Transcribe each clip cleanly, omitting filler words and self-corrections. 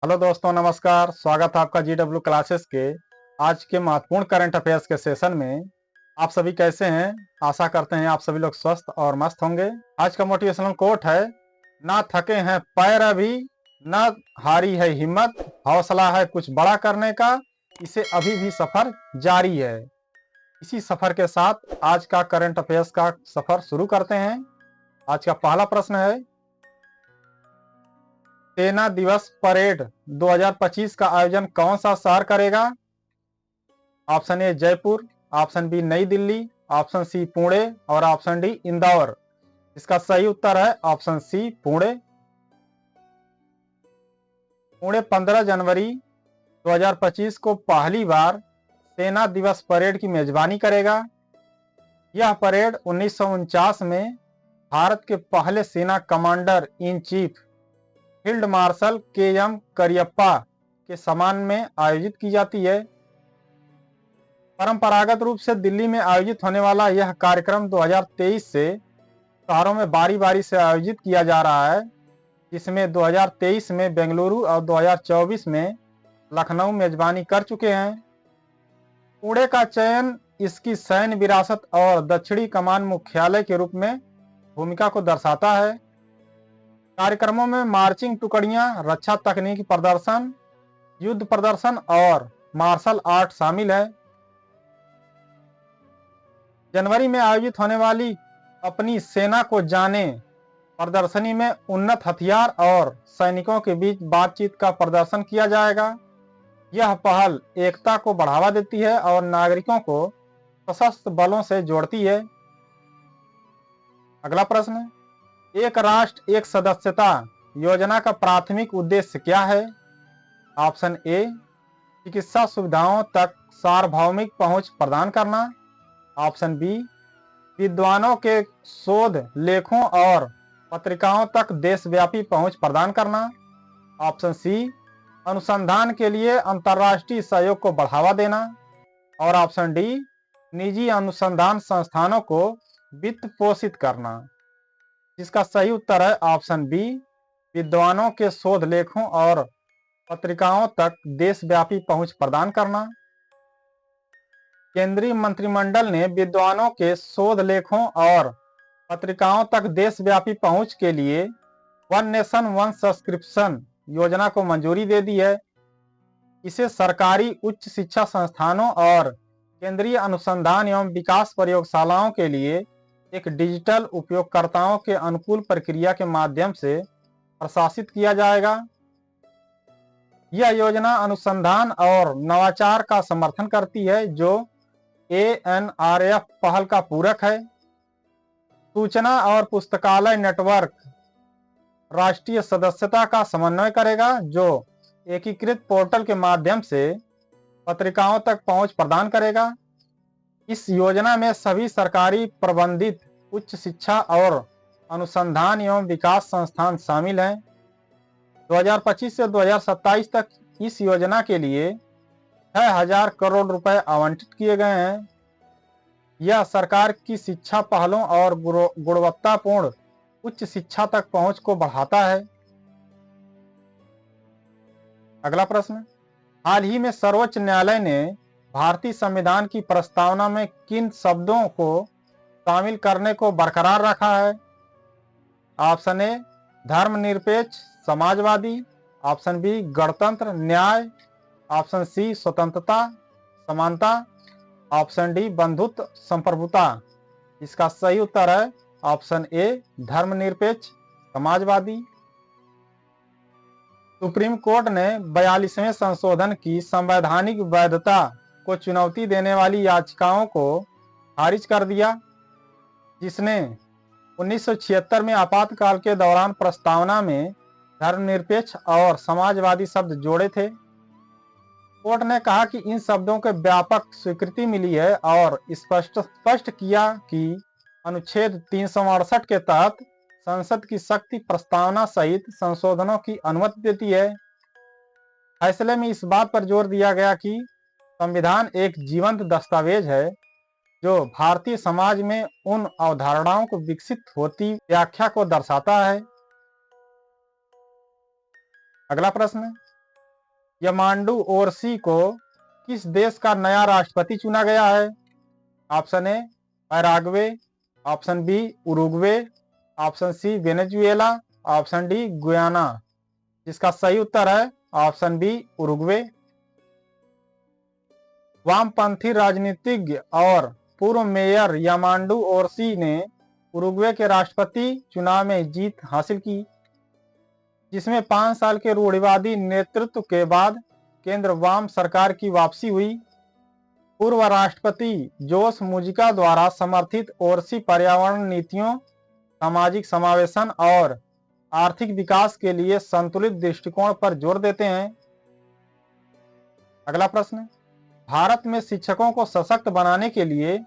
Hello दोस्तों, नमस्कार। स्वागत है आपका GW क्लासेस के आज के महत्वपूर्ण करंट अफेयर्स के सेशन में। आप सभी कैसे हैं? आशा करते हैं आप सभी लोग स्वस्थ और मस्त होंगे। आज का मोटिवेशनल कोट है, ना थके हैं पैर अभी, न हारी है हिम्मत, हौसला है कुछ बड़ा करने का, इसे अभी भी सफर जारी है। इसी सफर के साथ आज का करंट अफेयर्स का सफर शुरू करते हैं। आज का पहला प्रश्न है, सेना दिवस परेड 2025 का आयोजन कौन सा शहर करेगा? Option A Jaipur, option B New Delhi, option C Pune और ऑप्शन डी इंदौर। इसका सही उत्तर है ऑप्शन सी पुणे। पुणे 15 जनवरी 2025 को पहली बार सेना दिवस परेड की मेजबानी करेगा। यह परेड 1949 में भारत के पहले सेना commander in chief field marshal KM Cariappa के सम्मान में आयोजित की जाती है। परंपरागत रूप से दिल्ली में आयोजित होने वाला यह कार्यक्रम 2023 से शहरों में बारी बारी से आयोजित किया जा रहा है, जिसमें 2023 में बेंगलुरु और 2024 में लखनऊ मेजबानी कर चुके हैं। पुणे का चयन इसकी सैन्य विरासत और दक्षिणी कमान मुख्यालय के रूप में भूमिका को दर्शाता है। कार्यक्रमों में मार्चिंग टुकड़ियां, रक्षा तकनीकी प्रदर्शन, युद्ध प्रदर्शन और मार्शल आर्ट शामिल है। जनवरी में आयोजित होने वाली अपनी सेना को जाने प्रदर्शनी में उन्नत हथियार और सैनिकों के बीच बातचीत का प्रदर्शन किया जाएगा। यह पहल एकता को बढ़ावा देती है और नागरिकों को सशस्त्र बलों से जोड़ती है। अगला प्रश्न, एक राष्ट्र एक सदस्यता योजना का प्राथमिक उद्देश्य क्या है? ऑप्शन ए चिकित्सा सुविधाओं तक सार्वभौमिक पहुंच प्रदान करना, ऑप्शन बी विद्वानों के शोध लेखों और पत्रिकाओं तक देशव्यापी पहुंच प्रदान करना, ऑप्शन सी अनुसंधान के लिए अंतर्राष्ट्रीय सहयोग को बढ़ावा देना और ऑप्शन डी निजी अनुसंधान संस्थानों को वित्त पोषित करना। जिसका सही उत्तर है ऑप्शन बी विद्वानों के शोध लेखों और पत्रिकाओं तक देशव्यापी पहुंच प्रदान करना। केंद्रीय मंत्रिमंडल ने विद्वानों के शोध लेखों और पत्रिकाओं तक देशव्यापी पहुंच के लिए वन नेशन वन सब्सक्रिप्शन योजना को मंजूरी दे दी है। इसे सरकारी उच्च शिक्षा संस्थानों और केंद्रीय अनुसंधान एवं विकास प्रयोगशालाओं के लिए एक डिजिटल उपयोगकर्ताओं के अनुकूल प्रक्रिया के माध्यम से प्रशासित किया जाएगा। यह योजना अनुसंधान और नवाचार का समर्थन करती है, जो ANRF पहल का पूरक है। सूचना और पुस्तकालय नेटवर्क राष्ट्रीय सदस्यता का समन्वय करेगा, जो एकीकृत पोर्टल के माध्यम से पत्रिकाओं तक पहुंच प्रदान करेगा। इस योजना में सभी सरकारी प्रबंधित उच्च शिक्षा और अनुसंधान एवं विकास संस्थान शामिल हैं। 2025 से 2027 तक इस योजना के लिए 6000 करोड़ रुपए आवंटित किए गए हैं। यह सरकार की शिक्षा पहलों और गुणवत्तापूर्ण उच्च शिक्षा तक पहुंच को बढ़ाता है। अगला प्रश्न, हाल ही में सर्वोच्च न्यायालय ने भारतीय संविधान की प्रस्तावना में किन शब्दों को शामिल करने को बरकरार रखा है? ऑप्शन ए धर्मनिरपेक्ष समाजवादी, ऑप्शन बी गणतंत्र न्याय, ऑप्शन सी स्वतंत्रता समानता, ऑप्शन डी बंधुत्व संप्रभुता। इसका सही उत्तर है ऑप्शन ए धर्मनिरपेक्ष समाजवादी। सुप्रीम कोर्ट ने 42वें संशोधन की संवैधानिक वैधता को चुनौती देने वाली याचिकाओं को खारिज कर दिया, जिसने 1976 में आपातकाल के दौरान प्रस्तावना में धर्मनिरपेक्ष और समाजवादी शब्द जोड़े थे। कोर्ट ने कहा कि इन शब्दों को व्यापक स्वीकृति मिली है और स्पष्ट किया कि अनुच्छेद 368 के तहत संसद की शक्ति प्रस्तावना सहित संशोधनों की अनुमति देती है। फैसले में इस बात पर जोर दिया गया कि संविधान एक जीवंत दस्तावेज है, जो भारतीय समाज में उन अवधारणाओं को विकसित होती व्याख्या को दर्शाता है। अगला प्रश्न, यमांडू ओरसी को किस देश का नया राष्ट्रपति चुना गया है? Option A Paraguay, option B Uruguay, option C Venezuela, option D Guyana. जिसका सही उत्तर है ऑप्शन बी उरुग्वे। वामपंथी राजनीतिज्ञ और पूर्व मेयर यामांडू ओरसी ने उरुग्वे के राष्ट्रपति चुनाव में जीत हासिल की, जिसमें 5 साल के रूढ़िवादी नेतृत्व के बाद केंद्र वाम सरकार की वापसी हुई। पूर्व राष्ट्रपति जोस मुजिका द्वारा समर्थित ओरसी पर्यावरण नीतियों, सामाजिक समावेशन और आर्थिक विकास के लिए संतुलित दृष्टिकोण पर जोर देते हैं। अगला प्रश्न, भारत में शिक्षकों को सशक्त बनाने के लिए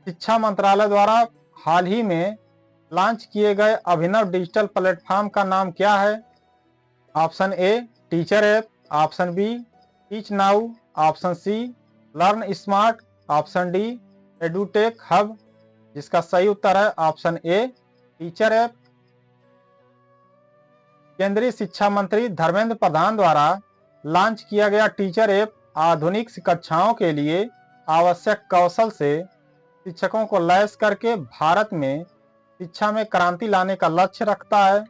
शिक्षा मंत्रालय द्वारा हाल ही में लॉन्च किए गए अभिनव डिजिटल प्लेटफॉर्म का नाम क्या है? Option A teacher app, option B teach now, option C learn smart, option D edutech hub. जिसका सही उत्तर है ऑप्शन ए टीचर ऐप। केंद्रीय शिक्षा मंत्री धर्मेंद्र प्रधान द्वारा लॉन्च किया गया टीचर ऐप आधुनिक कक्षाओं के लिए आवश्यक कौशल से शिक्षकों को लैस करके भारत में शिक्षा में क्रांति लाने का लक्ष्य रखता है।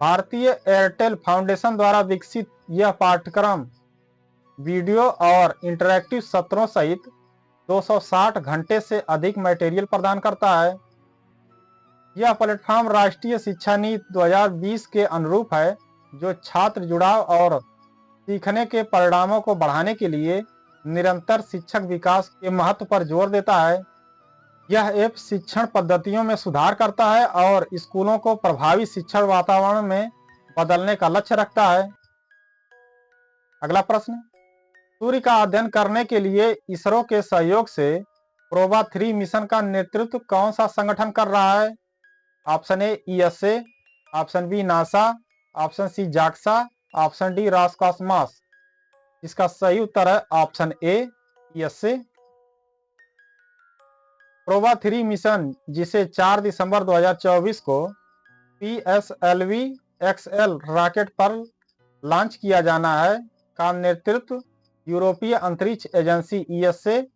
भारतीय एयरटेल फाउंडेशन द्वारा विकसित यह पाठ्यक्रम वीडियो और इंटरैक्टिव सत्रों सहित 260 घंटे से अधिक मटेरियल प्रदान करता है। यह प्लेटफॉर्म राष्ट्रीय शिक्षा नीति 2020 के अनुरूप है, जो छात्र जुड़ाव और सीखने के परिणामों को बढ़ाने के लिए निरंतर शिक्षक विकास के महत्व पर जोर देता है। यह ऐप शिक्षण पद्धतियों में सुधार करता है और स्कूलों को प्रभावी शिक्षण वातावरण में बदलने का लक्ष्य रखता है। अगला प्रश्न, सूर्य का अध्ययन करने के लिए इसरो के सहयोग से प्रोबा 3 मिशन का नेतृत्व कौन सा संगठन कर रहा है? Option A ESA, option B NASA, option C JAXA, option D Roscosmos. इसका सही उत्तर है option A ESA. Proba 3 mission, जिसे 4 दिसंबर 2024 को PSLV XL रॉकेट पर लॉन्च किया जाना है, का नेतृत्व यूरोपीय अंतरिक्ष एजेंसी ईएसए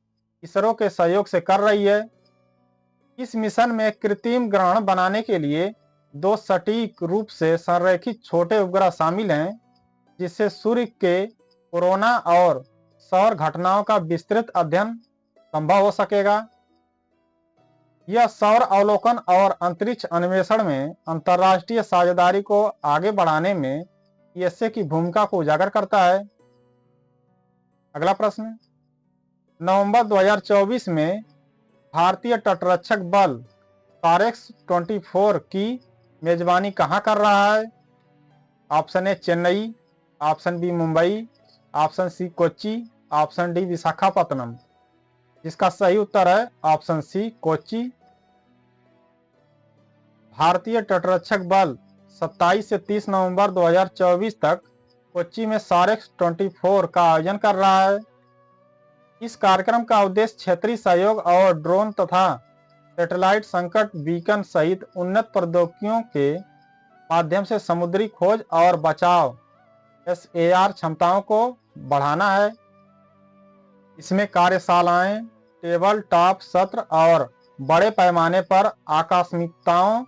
इसरो के सहयोग से कर रही है। इस मिशन में कृत्रिम ग्रहण बनाने के लिए 2 सटीक रूप से संरेखित छोटे उपग्रह शामिल हैं, जिससे सूर्य के कोरोना और सौर घटनाओं का विस्तृत अध्ययन संभव हो सकेगा। यह सौर अवलोकन और अंतरिक्ष अन्वेषण में अंतर्राष्ट्रीय साझेदारी को आगे बढ़ाने में ईएसए की भूमिका को उजागर करता है। अगला प्रश्न, नवंबर 2024 में भारतीय तटरक्षक बल तारेक्स 24 की मेजबानी कहां कर रहा है? Option A Chennai, option B Mumbai, option C Kochi, option D Visakhapatnam. जिसका सही उत्तर है ऑप्शन सी कोच्चि। भारतीय तटरक्षक बल 27 से 30 नवंबर 2024 तक कोच्चि में सारेक्स 24 का आयोजन कर रहा है। इस कार्यक्रम का उद्देश्य क्षेत्रीय सहयोग और ड्रोन तथा सैटेलाइट संकट बीकन सहित उन्नत प्रौद्योगिकियों के माध्यम से समुद्री खोज और बचाव SAR क्षमताओं को बढ़ाना है। इसमें कार्यशालाएं, टेबल टॉप सत्र और बड़े पैमाने पर आकस्मिकताओं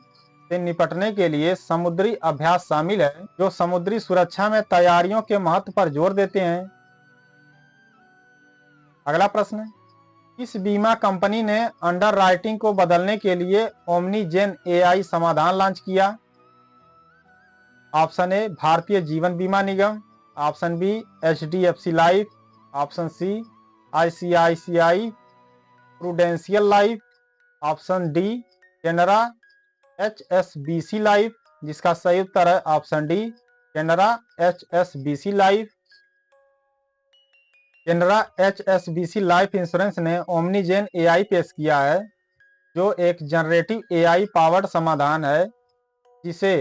से निपटने के लिए समुद्री अभ्यास शामिल है, जो समुद्री सुरक्षा में तैयारियों के महत्व पर जोर देते हैं। अगला प्रश्न, इस बीमा कंपनी ने अंडर राइटिंग को बदलने के लिए ओमनीजेन AI समाधान लॉन्च किया? Option A Bharatiya Jeevan Bima Nigam, option B HDFC life, option C ICICI Prudential life, option D Canara HSBC life. जिसका सही उत्तर है option D Canara HSBC life. Canara HSBC life insurance ने ओमनीजेन AI पेश किया है, जो एक जनरेटिव AI पावर्ड समाधान है, जिसे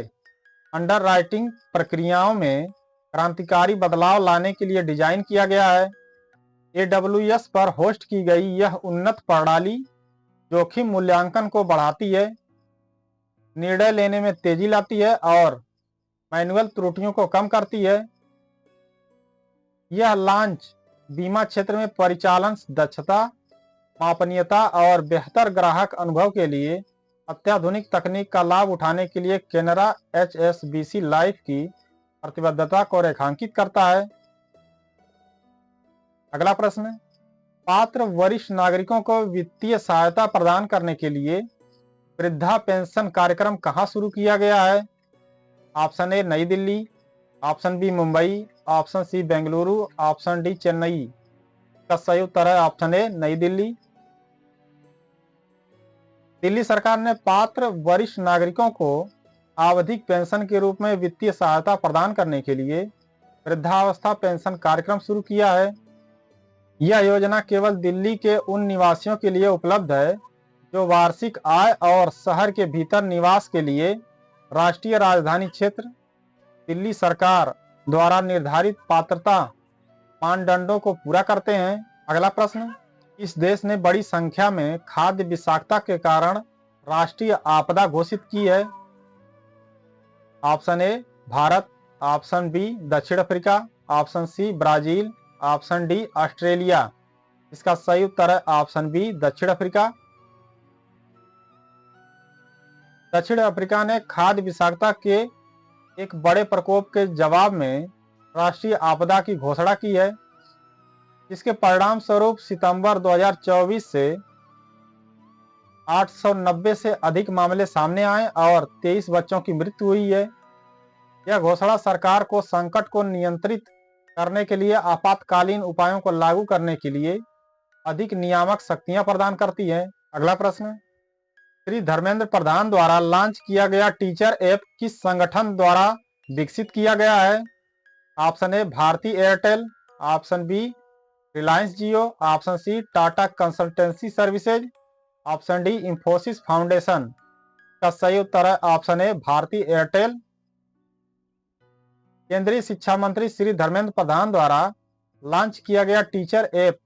अंडर राइटिंग प्रक्रियाओं में क्रांतिकारी बदलाव लाने के लिए डिजाइन किया गया है। AWS पर होस्ट की गई यह उन्नत प्रणाली जोखिम मूल्यांकन को बढ़ाती है, निर्णय लेने में तेजी लाती है और मैनुअल त्रुटियों को कम करती है। यह लॉन्च बीमा क्षेत्र में परिचालन दक्षता, मापनीयता और बेहतर ग्राहक अनुभव के लिए अत्याधुनिक तकनीक का लाभ उठाने के लिए केनरा HSBC लाइफ की प्रतिबद्धता को रेखांकित करता है। अगला प्रश्न, पात्र वरिष्ठ नागरिकों को वित्तीय सहायता प्रदान करने के लिए वृद्धा पेंशन कार्यक्रम कहां शुरू किया गया है? Option A New Delhi, option B Mumbai, option C Bengaluru, option D Chennai. का सही उत्तर है ऑप्शन ए नई दिल्ली। दिल्ली सरकार ने पात्र वरिष्ठ नागरिकों को आवधिक पेंशन के रूप में वित्तीय सहायता प्रदान करने के लिए वृद्धावस्था पेंशन कार्यक्रम शुरू किया है। यह योजना केवल दिल्ली के उन निवासियों के लिए उपलब्ध है जो वार्षिक आय और शहर के भीतर निवास के लिए राष्ट्रीय राजधानी क्षेत्र दिल्ली सरकार द्वारा निर्धारित पात्रता मानदंडों को पूरा करते हैं। अगला प्रश्न, इस देश ने बड़ी संख्या में खाद्य विषाक्तता के कारण राष्ट्रीय आपदा घोषित की है? Option A Bharat, option B दक्षिण Africa, option C Brazil, option D Australia. इसका सही उत्तर है ऑप्शन बी दक्षिण अफ्रीका। दक्षिण अफ्रीका ने खाद्य विषाक्तता के एक बड़े प्रकोप के जवाब में राष्ट्रीय आपदा की घोषणा की है। इसके परिणाम स्वरूप सितंबर 2024 से 890 से अधिक मामले सामने आए और 23 बच्चों की मृत्यु हुई है। यह घोषणा सरकार को संकट को नियंत्रित करने के लिए आपातकालीन उपायों को लागू करने के लिए अधिक नियामक शक्तियां प्रदान करती है। अगला प्रश्न, श्री धर्मेंद्र प्रधान द्वारा लॉन्च किया गया टीचर ऐप किस संगठन द्वारा विकसित किया गया है? Option A Bharti Airtel, option B Reliance Jio, option C Tata Consultancy Services, option D Infosys Foundation. का सही उत्तर है ऑप्शन ए भारती एयरटेल। केंद्रीय शिक्षा मंत्री श्री धर्मेंद्र प्रधान द्वारा लॉन्च किया गया टीचर ऐप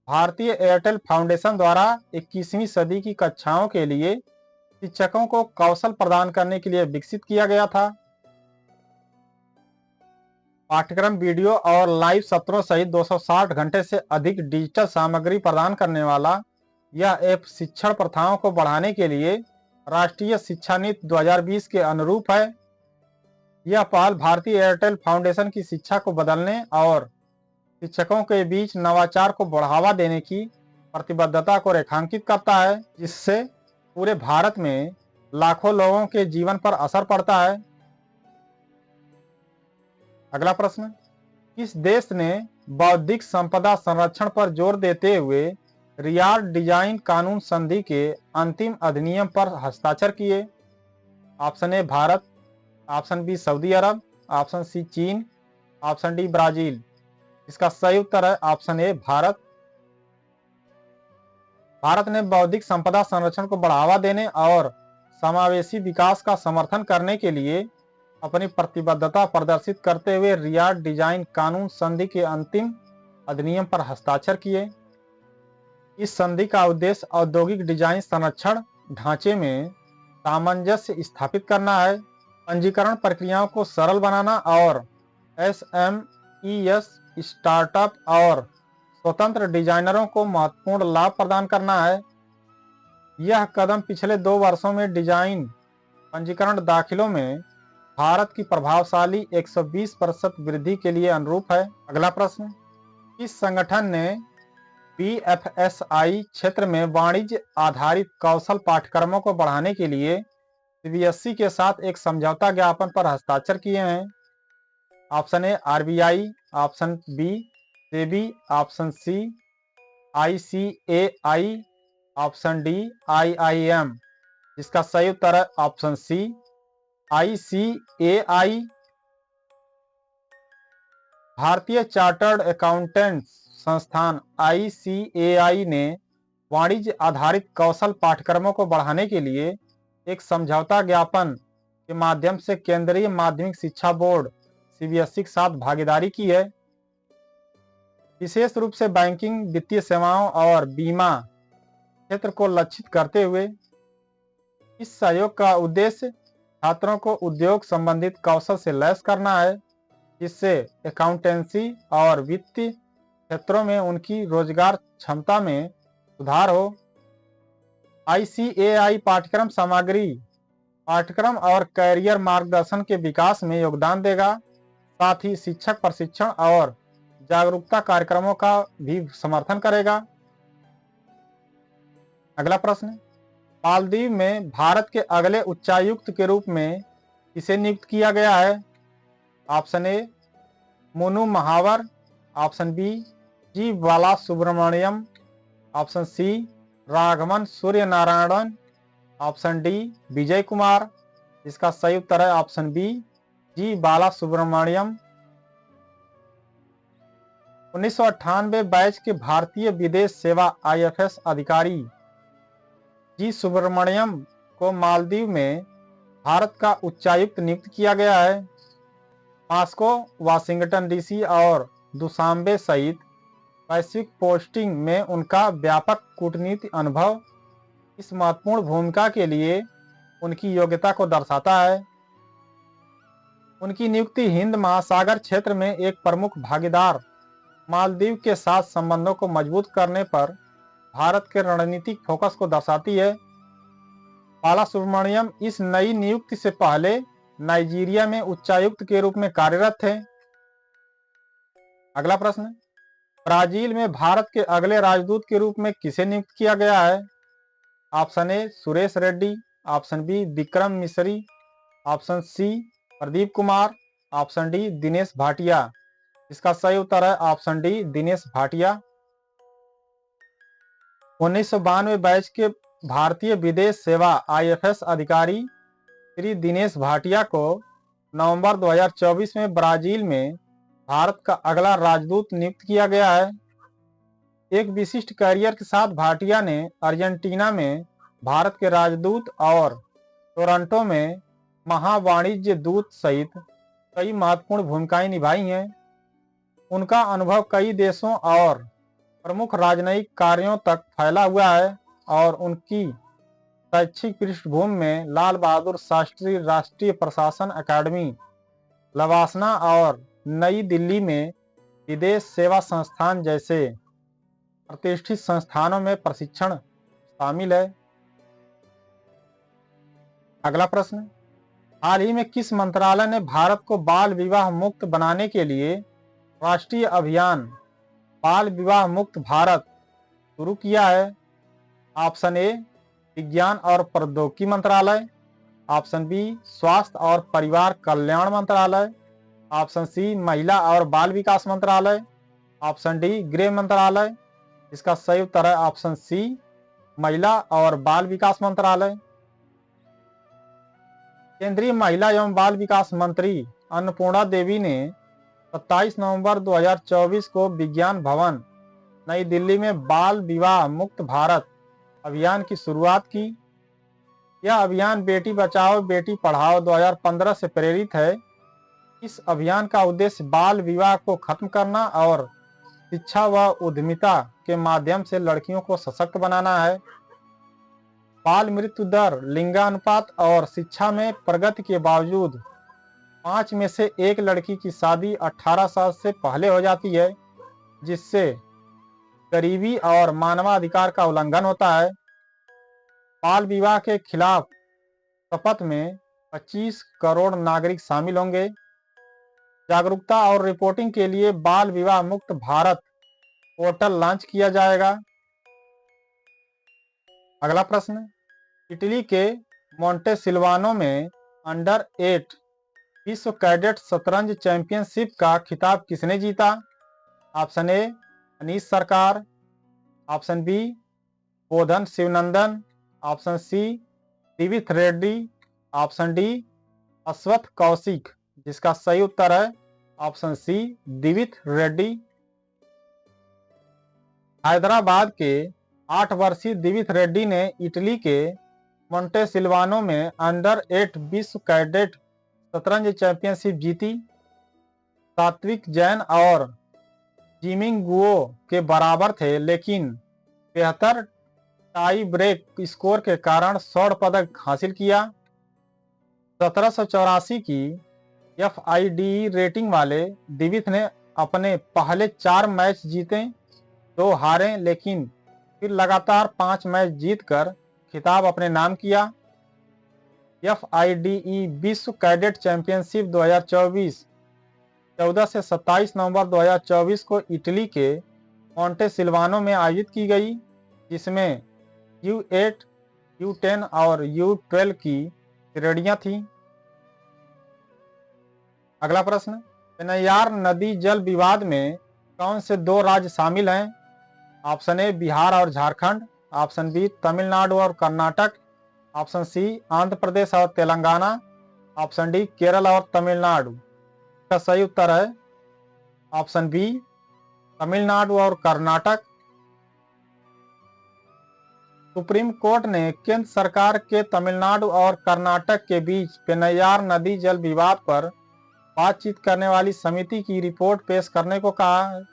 भारतीय एयरटेल फाउंडेशन द्वारा 21वीं सदी की कक्षाओं के लिए शिक्षकों को कौशल प्रदान करने के लिए विकसित किया गया था। पाठ्यक्रम, वीडियो और लाइव सत्रों सहित 260 घंटे से अधिक डिजिटल सामग्री प्रदान करने वाला यह ऐप शिक्षण प्रथाओं को बढ़ाने के लिए राष्ट्रीय शिक्षा नीति 2020 के अनुरूप है। यह पहल भारतीय एयरटेल फाउंडेशन की शिक्षा को बदलने और शिक्षकों के बीच नवाचार को बढ़ावा देने की प्रतिबद्धता को रेखांकित करता है, जिससे पूरे भारत में लाखों लोगों के जीवन पर असर पड़ता है। अगला प्रश्न, किस देश ने बौद्धिक संपदा संरक्षण पर जोर देते हुए रियाद डिजाइन कानून संधि के अंतिम अधिनियम पर हस्ताक्षर किए? Option A Bharat, option B Saudi Arabia, option C चीन, ऑप्शन डी ब्राजील। इसका सही उत्तर है ऑप्शन ए भारत। भारत ने बौद्धिक संपदा संरक्षण को बढ़ावा देने और समावेशी विकास का समर्थन करने के लिए अपनी प्रतिबद्धता प्रदर्शित करते हुए रियाद डिजाइन कानून संधि के अंतिम अधिनियम पर हस्ताक्षर किए। इस संधि का उद्देश्य औद्योगिक डिजाइन संरक्षण ढांचे में सामंजस्य स्थापित करना है, पंजीकरण प्रक्रियाओं को सरल बनाना और SMEs स्टार्टअप और स्वतंत्र डिजाइनरों को महत्वपूर्ण लाभ प्रदान करना है। यह कदम पिछले 2 वर्षों में डिजाइन पंजीकरण दाखिलों में भारत की प्रभावशाली 120% वृद्धि के लिए अनुरूप है। अगला प्रश्न, इस संगठन ने BFSI क्षेत्र में वाणिज्य आधारित कौशल पाठ्यक्रमों को बढ़ाने के लिए CBSE के साथ एक समझौता ज्ञापन पर हस्ताक्षर किए हैं। Option A RBI, option B SEBI, option C ICAI, option D IIM। इसका सही उत्तर है ऑप्शन सी ICAI। भारतीय चार्टर्ड अकाउंटेंट्स संस्थान ICAI ने वाणिज्य आधारित कौशल पाठ्यक्रमों को बढ़ाने के लिए एक समझौता ज्ञापन के माध्यम से केंद्रीय माध्यमिक शिक्षा बोर्ड CBSE के साथ भागीदारी की है। विशेष रूप से बैंकिंग, वित्तीय सेवाओं और बीमा क्षेत्र को लक्षित करते हुए। इस सहयोग का उद्देश्य छात्रों को उद्योग संबंधित कौशल से लैस करना है। जिससे अकाउंटेंसी और वित्तीय क्षेत्रों में उनकी रोजगार क्षमता में सुधार हो। ICAI पाठ्यक्रम सामग्री पाठ्यक्रम और कैरियर मार्गदर्शन के विकास में योगदान देगा। साथ ही शिक्षक प्रशिक्षण और जागरूकता कार्यक्रमों का भी समर्थन करेगा। अगला प्रश्न, मालदीव में भारत के अगले उच्चायुक्त के रूप में किसे नियुक्त किया गया है? Option A Monu Mahawar, option B G Bala Subramaniam, option C Raghavan Surya Narayanan, option D Vijay Kumar. इसका सही उत्तर है option B G Bala Subramaniam. 1998 batch के भारतीय विदेश सेवा IFS अधिकारी जी सुब्रमण्यम को मालदीव में भारत का उच्चायुक्त नियुक्त किया गया है। मॉस्को, वाशिंगटन DC और दुशांबे सहित वैश्विक पोस्टिंग में उनका व्यापक कूटनीति अनुभव इस महत्वपूर्ण भूमिका के लिए उनकी योग्यता को दर्शाता है। उनकी नियुक्ति हिंद महासागर क्षेत्र में एक प्रमुख भागीदार मालदीव के साथ संबंधों को मजबूत करने पर भारत के रणनीतिक फोकस को दर्शाती है। बाला सुब्रमण्यम इस नई नियुक्ति से पहले नाइजीरिया में उच्चायुक्त के रूप में कार्यरत थे। अगला प्रश्न, ब्राजील में भारत के अगले राजदूत के रूप में किसे नियुक्त किया गया है? Option A Suresh Reddy, option B Vikram Misri, option C Pradeep Kumar, option D Dinesh Bhatia. इसका सही उत्तर है option D Dinesh Bhatia. 1992 batch के भारतीय विदेश सेवा IFS अधिकारी श्री दिनेश भाटिया को नवंबर 2024 में ब्राजील में भारत का अगला राजदूत नियुक्त किया गया है। एक विशिष्ट करियर के साथ भाटिया ने अर्जेंटीना में भारत के राजदूत और टोरंटो में महावाणिज्य दूत सहित कई महत्वपूर्ण भूमिकाएं निभाई हैं। उनका अनुभव कई देशों और प्रमुख राजनयिक कार्यों तक फैला हुआ है और उनकी शैक्षिक पृष्ठभूमि में लाल बहादुर शास्त्री राष्ट्रीय प्रशासन अकादमी, लवासना और नई दिल्ली में विदेश सेवा संस्थान जैसे प्रतिष्ठित संस्थानों में प्रशिक्षण शामिल है। अगला प्रश्न, हाल ही में किस मंत्रालय ने भारत को बाल विवाह मुक्त बनाने के लिए राष्ट्रीय अभियान बाल विवाह मुक्त भारत शुरू किया है? ऑप्शन ए विज्ञान और प्रौद्योगिकी मंत्रालय, ऑप्शन बी स्वास्थ्य और परिवार कल्याण मंत्रालय, ऑप्शन सी महिला और बाल विकास मंत्रालय, ऑप्शन डी गृह मंत्रालय। इसका सही उत्तर है ऑप्शन सी महिला और बाल विकास मंत्रालय। केंद्रीय महिला एवं बाल विकास मंत्री अन्नपूर्णा देवी ने 27 नवंबर 2024 को विज्ञान भवन नई दिल्ली में बाल विवाह मुक्त भारत अभियान की शुरुआत की। यह अभियान बेटी बचाओ बेटी पढ़ाओ 2015 से प्रेरित है। इस अभियान का उद्देश्य बाल विवाह को खत्म करना और शिक्षा व उद्यमिता के माध्यम से लड़कियों को सशक्त बनाना है। बाल मृत्यु दर, लिंगानुपात और शिक्षा में प्रगति के बावजूद 5 में से 1 लड़की की शादी 18 साल से पहले हो जाती है, जिससे गरीबी और मानवाधिकार का उल्लंघन होता है। बाल विवाह के खिलाफ शपथ में 25 करोड़ नागरिक शामिल होंगे। जागरूकता और रिपोर्टिंग के लिए बाल विवाह मुक्त भारत पोर्टल लॉन्च किया जाएगा। अगला प्रश्न, इटली के मोंटेसिल्वानो में अंडर 8 विश्व कैडेट शतरंज चैंपियनशिप का खिताब किसने जीता? Option A Anish Sarkar, option B Bodhan Sivanandan, option C Divith Reddy, option D Ashwath Kaushik. जिसका सही उत्तर है ऑप्शन सी दिविथ रेड्डी। हैदराबाद के 8 वर्षीय दिविथ रेड्डी ने इटली के मोंटेसिल्वानो में अंडर 8 विश्व कैडेट शतरंज चैंपियनशिप जीती। सात्विक जैन और जिमिंग गुओ के बराबर थे, लेकिन बेहतर टाई ब्रेक स्कोर के कारण स्वर्ण पदक हासिल किया। 1784 की FIDE रेटिंग वाले दिविथ ने अपने पहले 4 मैच जीते, 2 हारे, लेकिन फिर लगातार 5 मैच जीतकर खिताब अपने नाम किया। FIDE विश्व कैडेट चैंपियनशिप 2024 14 से 27 नवंबर 2024 को इटली के मोंटे सिल्वानो में आयोजित की गई, जिसमें U8, U10 और U12 की श्रेणियां थीं। अगला प्रश्न, पेन्नायार नदी जल विवाद में कौन से 2 राज्य शामिल हैं? ऑप्शन ए बिहार और झारखंड, ऑप्शन बी तमिलनाडु और कर्नाटक, ऑप्शन सी आंध्र प्रदेश और तेलंगाना, ऑप्शन डी केरल और तमिलनाडु। इसका सही उत्तर है ऑप्शन बी तमिलनाडु और कर्नाटक। सुप्रीम कोर्ट ने केंद्र सरकार के तमिलनाडु और कर्नाटक के बीच पेन्नायार नदी जल विवाद पर बातचीत करने वाली समिति की रिपोर्ट पेश करने को कहा है।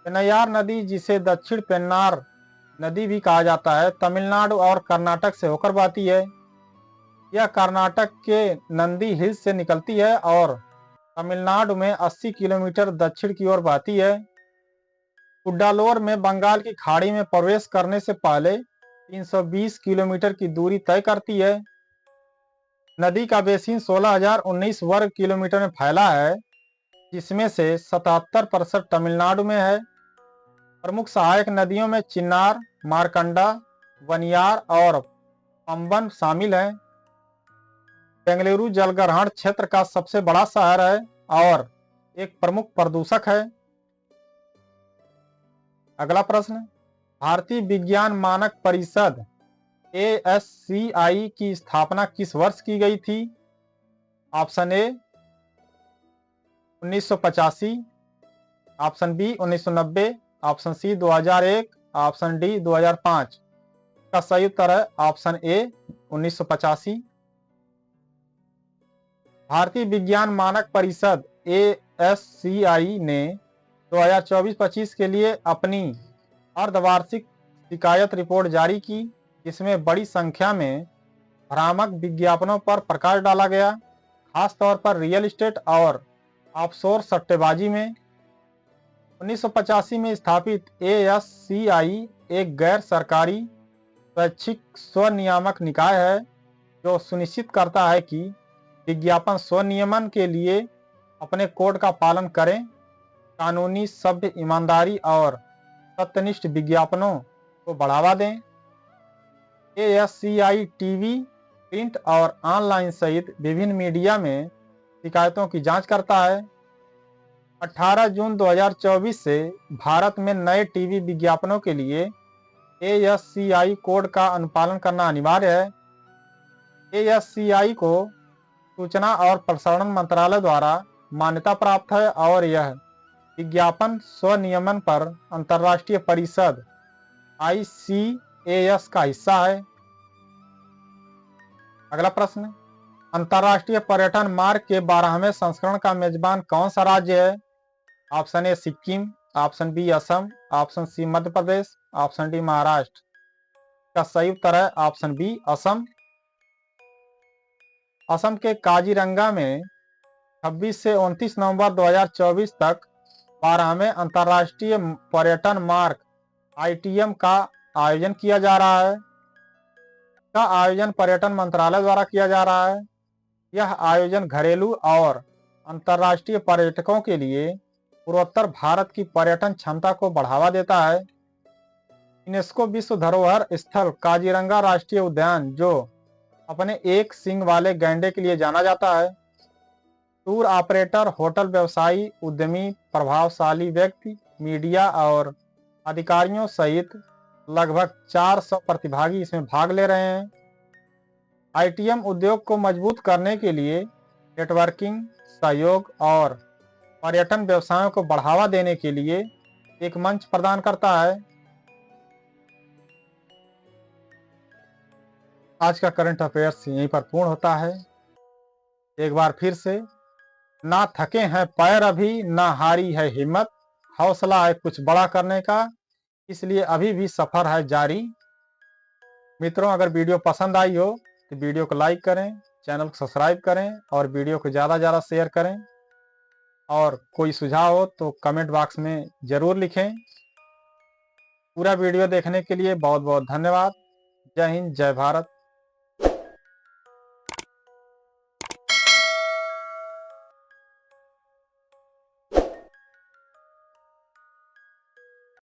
पेन्नायार नदी, जिसे दक्षिण पेन्नार नदी भी कहा जाता है, तमिलनाडु और कर्नाटक से होकर बहती है। यह कर्नाटक के नंदी हिल्स से निकलती है और तमिलनाडु में 80 किलोमीटर दक्षिण की ओर बहती है। कुड्डालोर में बंगाल की खाड़ी में प्रवेश करने से पहले 320 किलोमीटर की दूरी तय करती है। नदी का बेसिन 16,019 वर्ग किलोमीटर में फैला है, जिसमें से 77% तमिलनाडु में है। प्रमुख सहायक नदियों में चिन्नार, मारकंडा, वनियार और पंबन शामिल हैं। बेंगलुरु जलग्रहण क्षेत्र का सबसे बड़ा शहर है और एक प्रमुख प्रदूषक है। अगला प्रश्न, भारतीय विज्ञान मानक परिषद ASCI की स्थापना किस वर्ष की गई थी? Option A 1985, option B 1990, option C 2001, option D 2005। का सही उत्तर है ऑप्शन ए 1985। भारतीय विज्ञान मानक परिषद ASCI ने 2024-25 के लिए अपनी अर्धवार्षिक शिकायत रिपोर्ट जारी की, जिसमें बड़ी संख्या में भ्रामक विज्ञापनों पर प्रकाश डाला गया, खासतौर पर रियल एस्टेट और ऑफशोर सट्टेबाजी में। 1985 में स्थापित ASCI एक गैर सरकारी स्वैच्छिक स्वनियामक निकाय है, जो सुनिश्चित करता है कि विज्ञापन स्वनियमन के लिए अपने कोड का पालन करें, कानूनी, सभ्य, ईमानदारी और सत्यनिष्ठ विज्ञापनों को बढ़ावा दें। ASCI टीवी, प्रिंट और ऑनलाइन सहित विभिन्न मीडिया में शिकायतों की जांच करता है। 18 जून 2024 से भारत में नए टीवी विज्ञापनों के लिए ASCI कोड का अनुपालन करना अनिवार्य है। ASCI को सूचना और प्रसारण मंत्रालय द्वारा मान्यता प्राप्त है और यह विज्ञापन स्वनियमन पर अंतर्राष्ट्रीय परिषद ICAS का हिस्सा है। अगला प्रश्न, अंतर्राष्ट्रीय पर्यटन मार्ग के 12वें संस्करण का मेजबान कौन सा राज्य है? Option A Sikkim, option B Assam, option C Madhya Pradesh, option D Maharashtra. का सही उत्तर है ऑप्शन बी असम। असम के काजीरंगा में 26 से 29 नवंबर 2024 तक 12वें अंतर्राष्ट्रीय पर्यटन मार्ग ITM का आयोजन किया जा रहा है। का आयोजन पर्यटन मंत्रालय द्वारा किया जा रहा है। यह आयोजन घरेलू और अंतर्राष्ट्रीय पर्यटकों के लिए पूर्वोत्तर भारत की पर्यटन क्षमता को बढ़ावा देता है। यूनेस्को विश्व धरोहर स्थल काजीरंगा राष्ट्रीय उद्यान, जो अपने एक सींग वाले गैंडे के लिए जाना जाता है। टूर ऑपरेटर, होटल व्यवसायी, उद्यमी, प्रभावशाली व्यक्ति, मीडिया और अधिकारियों सहित लगभग 400 प्रतिभागी इसमें भाग ले रहे हैं। ITM उद्योग को मजबूत करने के लिए नेटवर्किंग, सहयोग और पर्यटन व्यवसायों को बढ़ावा देने के लिए एक मंच प्रदान करता है। आज का करंट अफेयर्स यहीं पर पूर्ण होता है। एक बार फिर से, ना थके हैं पैर अभी, ना हारी है हिम्मत, हौसला है कुछ बड़ा करने का, इसलिए अभी भी सफर है जारी। मित्रों, अगर वीडियो पसंद आई हो तो वीडियो को लाइक करें, चैनल को सब्सक्राइब करें और वीडियो को ज़्यादा से ज़्यादा शेयर करें। और कोई सुझाव हो तो कमेंट बॉक्स में ज़रूर लिखें। पूरा वीडियो देखने के लिए बहुत बहुत धन्यवाद। जय हिंद, जय भारत।